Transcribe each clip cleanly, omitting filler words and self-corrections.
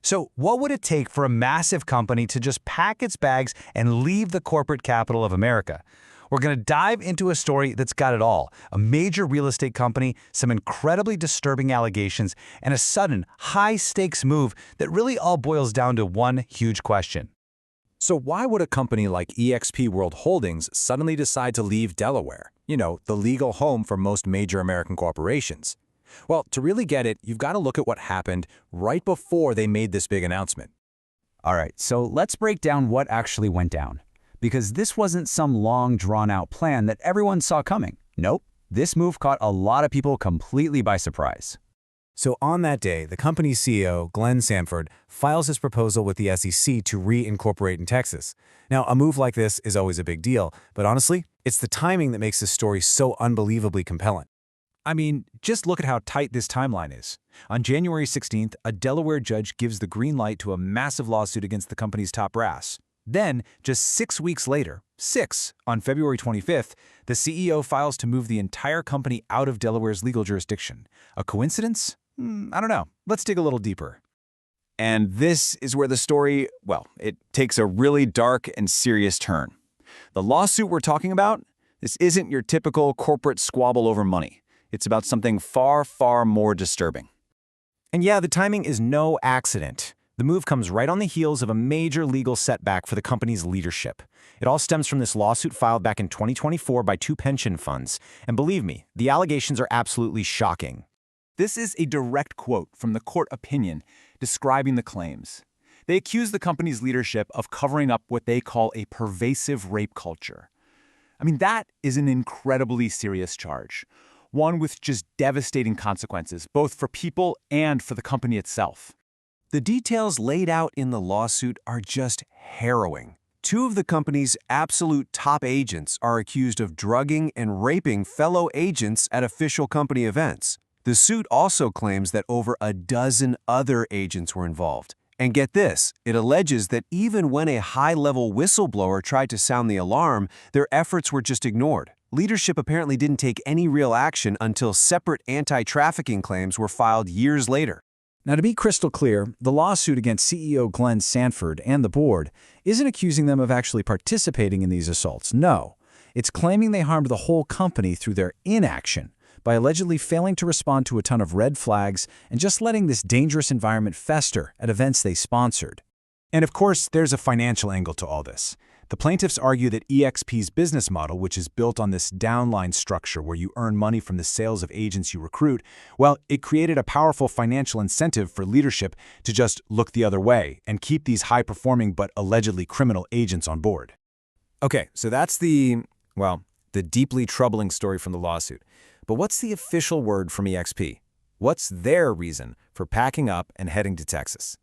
So what would it take for a massive company to just pack its bags and leave the corporate capital of America? We're going to dive into a story that's got it all: a major real estate company, some incredibly disturbing allegations, and a sudden, high-stakes move that really all boils down to one huge question. So why would a company like eXp World Holdings suddenly decide to leave Delaware? You know, the legal home for most major American corporations. Well, to really get it, you've got to look at what happened right before they made this big announcement. All right, so let's break down what actually went down. Because this wasn't some long, drawn-out plan that everyone saw coming. Nope, this move caught a lot of people completely by surprise. So on that day, the company's CEO, Glenn Sanford, files his proposal with the SEC to reincorporate in Texas. Now, a move like this is always a big deal, but honestly, it's the timing that makes this story so unbelievably compelling. I mean, just look at how tight this timeline is. On January 16th, a Delaware judge gives the green light to a massive lawsuit against the company's top brass. Then, just 6 weeks later, on February 25th, the CEO files to move the entire company out of Delaware's legal jurisdiction. A coincidence? I don't know. Let's dig a little deeper. And this is where the story, well, it takes a really dark and serious turn. The lawsuit we're talking about, this isn't your typical corporate squabble over money. It's about something far, far more disturbing. And yeah, the timing is no accident. The move comes right on the heels of a major legal setback for the company's leadership. It all stems from this lawsuit filed back in 2024 by two pension funds. And believe me, the allegations are absolutely shocking. This is a direct quote from the court opinion describing the claims. They accuse the company's leadership of covering up what they call a pervasive rape culture. I mean, that is an incredibly serious charge, one with just devastating consequences, both for people and for the company itself. The details laid out in the lawsuit are just harrowing. Two of the company's absolute top agents are accused of drugging and raping fellow agents at official company events. The suit also claims that over a dozen other agents were involved. And get this, it alleges that even when a high-level whistleblower tried to sound the alarm, their efforts were just ignored. Leadership apparently didn't take any real action until separate anti-trafficking claims were filed years later. Now, to be crystal clear, the lawsuit against CEO Glenn Sanford and the board isn't accusing them of actually participating in these assaults. No, it's claiming they harmed the whole company through their inaction by allegedly failing to respond to a ton of red flags and just letting this dangerous environment fester at events they sponsored. And of course, there's a financial angle to all this. The plaintiffs argue that eXp's business model, which is built on this downline structure where you earn money from the sales of agents you recruit, well, it created a powerful financial incentive for leadership to just look the other way and keep these high-performing but allegedly criminal agents on board. Okay, so that's the deeply troubling story from the lawsuit. But what's the official word from eXp? What's their reason for packing up and heading to Texas?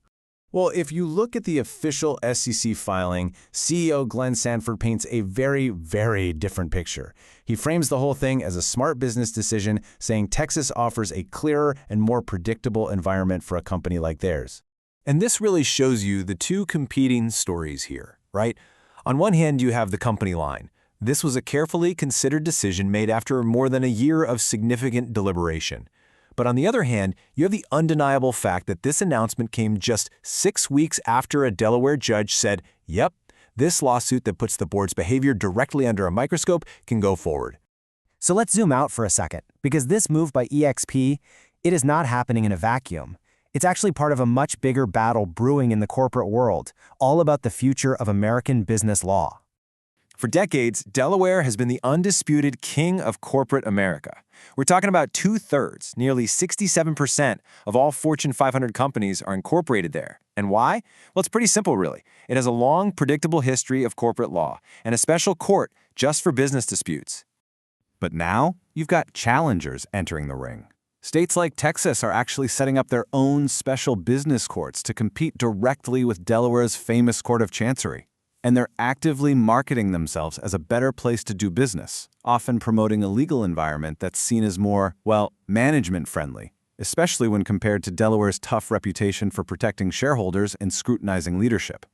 Well, if you look at the official SEC filing, CEO Glenn Sanford paints a very, very different picture. He frames the whole thing as a smart business decision, saying Texas offers a clearer and more predictable environment for a company like theirs. And this really shows you the two competing stories here, right? On one hand, you have the company line. This was a carefully considered decision made after more than a year of significant deliberation. But on the other hand, you have the undeniable fact that this announcement came just 6 weeks after a Delaware judge said, yep, this lawsuit that puts the board's behavior directly under a microscope can go forward. So let's zoom out for a second, because this move by eXp, it is not happening in a vacuum. It's actually part of a much bigger battle brewing in the corporate world, all about the future of American business law. For decades, Delaware has been the undisputed king of corporate America. We're talking about 2/3, nearly 67% of all Fortune 500 companies are incorporated there. And why? Well, it's pretty simple, really. It has a long, predictable history of corporate law and a special court just for business disputes. But now, you've got challengers entering the ring. States like Texas are actually setting up their own special business courts to compete directly with Delaware's famous Court of Chancery. And they're actively marketing themselves as a better place to do business, often promoting a legal environment that's seen as more, management-friendly, especially when compared to Delaware's tough reputation for protecting shareholders and scrutinizing leadership.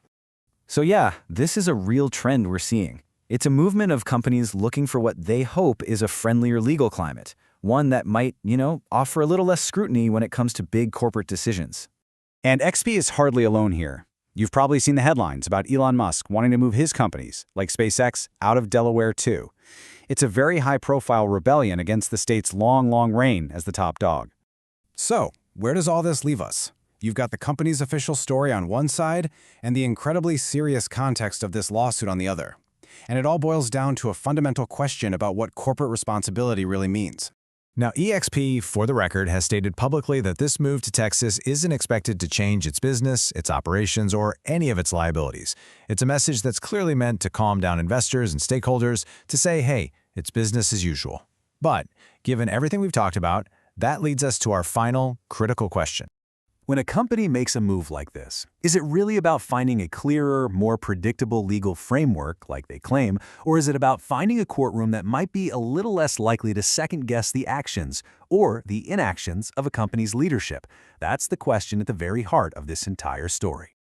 So yeah, this is a real trend we're seeing. It's a movement of companies looking for what they hope is a friendlier legal climate, one that might, offer a little less scrutiny when it comes to big corporate decisions. And XP is hardly alone here. You've probably seen the headlines about Elon Musk wanting to move his companies, like SpaceX, out of Delaware too. It's a very high-profile rebellion against the state's long reign as the top dog. So, where does all this leave us? You've got the company's official story on one side and the incredibly serious context of this lawsuit on the other. And it all boils down to a fundamental question about what corporate responsibility really means. Now, eXp, for the record, has stated publicly that this move to Texas isn't expected to change its business, its operations, or any of its liabilities. It's a message that's clearly meant to calm down investors and stakeholders to say, hey, it's business as usual. But, given everything we've talked about, that leads us to our final, critical question. When a company makes a move like this, is it really about finding a clearer, more predictable legal framework, like they claim, or is it about finding a courtroom that might be a little less likely to second-guess the actions or the inactions of a company's leadership? That's the question at the very heart of this entire story.